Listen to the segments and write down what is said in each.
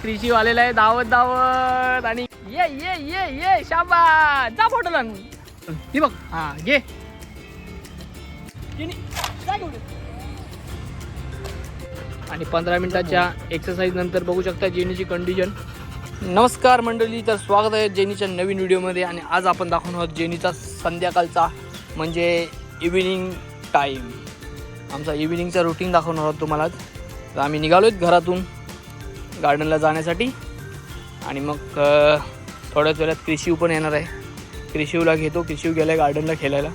कृषी वालेला आहे धावत धावत आणि ये ये ये ये शाबास जा फोटोला ही बघ हा घे आणि 15 मिनिटाच्या एक्सरसाइज नंतर बघू शकता जेनीची कंडिशन. नमस्कार मंडळी, तर स्वागत आहे जेनीच्या नवीन व्हिडिओमध्ये. आणि आज आपण दाखवणार आहोत जेनीचा संध्याकाळचा म्हणजे इव्हिनिंग टाईम. आमचा इव्हिनिंगचा रुटीन दाखवणार आहोत तुम्हाला. तर आम्ही निघालो आहेत घरातून गार्डनला जाण्यासाठी आणि मग थोड्याच वेळात क्रिशिव पण येणार आहे. क्रिशिवला घेतो, क्रिशिव गेला आहे गार्डनला खेळायला.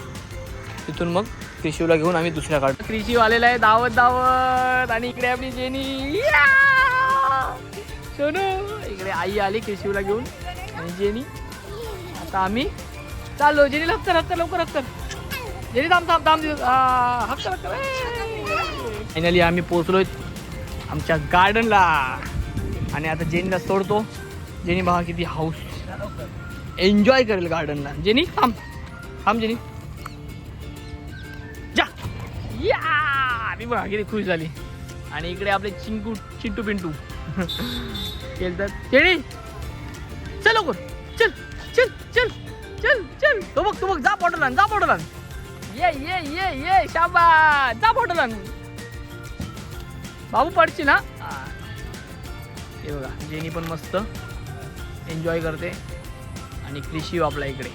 तिथून मग क्रिशिवला घेऊन आम्ही दुसऱ्या गार्डन. क्रिशिव आलेला आहे धावत धावत आणि इकडे आपली जेनी सोनू. इकडे आई आली क्रिशिवला घेऊन आणि जेनी. आता आम्ही चाललो. जेनी हक्कर हक्कर लवकर हक्कर. जेनी थांब थांब थांब हक्कर हक्कर. फायनली आम्ही पोहोचलोय आमच्या गार्डनला आणि आता जेनीला सोडतो. जेनी बघा किती हाऊस एन्जॉय करेल गार्डनला. जेनी थांब थांब जेनी जा या. मी बघा किती खुश झाली. आणि इकडे आपले चिंटू पिंटू खेळतात. जेनी चल लवकर चल चल चल चल चल. तो बघ जा बॉटल आण, जा बॉटल आण. ये ये ये ये शाबास जा बॉटल आण. बाबू पडची ना. हे बघा जेनी पण मस्त एन्जॉय करते आणि क्रिशिव आपला इकडे.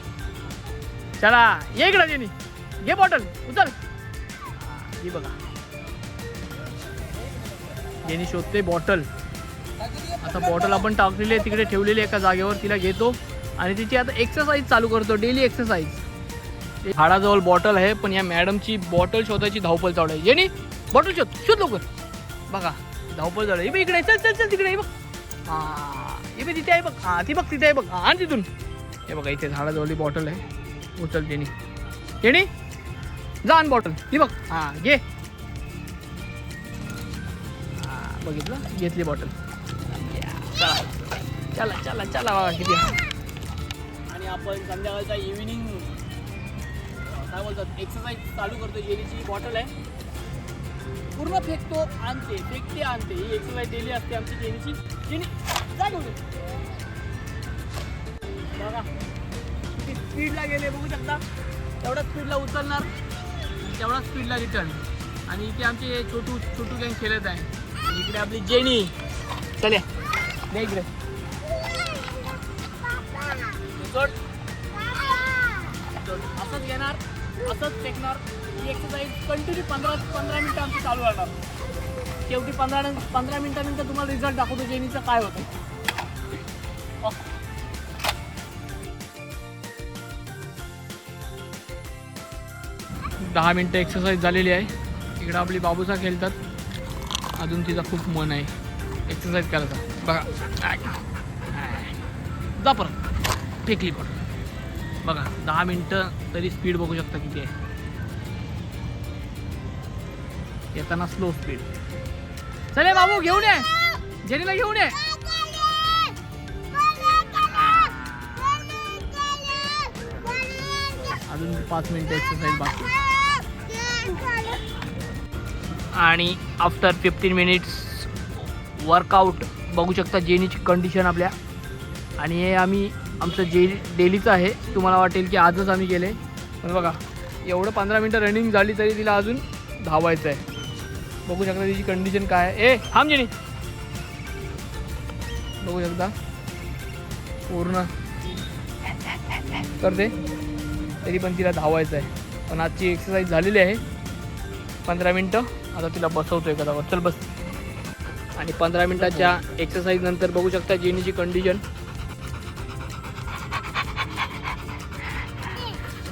चला ये इकडे जेनी, घे बॉटल उचल. ही बघा जेनी शोधते बॉटल. आता बॉटल आपण टाकलेली आहे तिकडे ठेवलेली एका जागेवर. तिला घेतो आणि तिची आता एक्सरसाइज चालू करतो, डेली एक्सरसाइज. झाडाजवळ बॉटल आहे पण या मॅडमची बॉटल शोधायची धावपळ चालू आहे. जेनी बॉटल शोध लवकर. बघा धावपळ झालं. हे बघ इकडे चल चल चल तिकडे. हे बघ हे बघ तिथे आहे बघ. ती बघ तिथे आहे बघ. आणि तिथून हे बघा इथे झाडाजवळी बॉटल आहे. उचल जेनी. जेनी जा आण बॉटल. ही बघ घे. बघितलं घेतली बॉटल. चला चला चला चला बघा किती. आणि आपण संध्याकाळचा इव्हिनिंग काय बोलतात एक्सरसाइज चालू करतो. जेनीची बॉटल आहे पूर्ण फेकतो आणते, फेकते आणते. ही एक्सरसाइज डेली असते आमची जेनीची. जेनी जा घेऊन बघा किती स्पीडला गेले बघू शकता. तेवढ्या स्पीडला उचलणार, तेवढा स्पीडला रिटर्न. आणि इथे आमचे छोटू गँग खेळत आहे. आणि इकडे आपली जेनी. चल इकडे असंच घेणार, असंच फेकणार. ही एक्सरसाइज कंटिन्यू 15 मिनिटं आमची चालू राहणार. शेवटी 15 मिनिटानंतर तुम्हाला रिझल्ट दाखवतो जेनीचं काय होतं. 10 मिनिटं एक्सरसाइज झालेली आहे. इकडं आपली बाबूसा खेळतात. अजून तिचा खूप मन आहे एक्सरसाइज करायचा. बघा जा परत फेकली पण. बघा 10 मिनिटं तरी स्पीड बघू शकता किती आहे. येताना स्लो स्पीड. चले बाबू घेऊन ये, जेनीला घेऊन ये. अजून 5 मिनिटं एक्सरसाइज बाकी. आणि आफ्टर 15 मिनिट्स वर्कआउट बघू शकता जेनीची कंडिशन आपल्या. आणि हे आमचं डेलीचं आहे. तुम्हाला वाटेल की आजच आम्ही गेले पण बघा एवढं 15 मिनिटं रनिंग झाली तरी तिला अजून धावायचं आहे. बघू शकता तिची कंडिशन काय आहे. ए थांब जेनी. बघू शकता पूर्ण करते तरी पण तिला धावायचं आहे. पण आजची एक्सरसाइज झालेली आहे 15 मिनिटं. आता तिला बसवतो एका जागेवर. चल बस. आणि 15 मिनिटाच्या एक्सरसाइज नंतर बघू शकता जेनीची कंडिशन.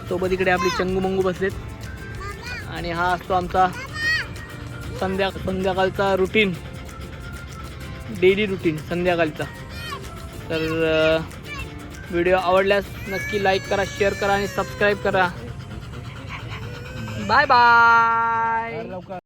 सोबत इकडे आपली चंगू बसलेत. आणि हा असतो आमचा संध्याकाळचा रुटीन, डेली रुटीन संध्याकाळचा. तर व्हिडिओ आवडल्यास नक्की लाईक करा, शेअर करा आणि सबस्क्राईब करा. Bye bye.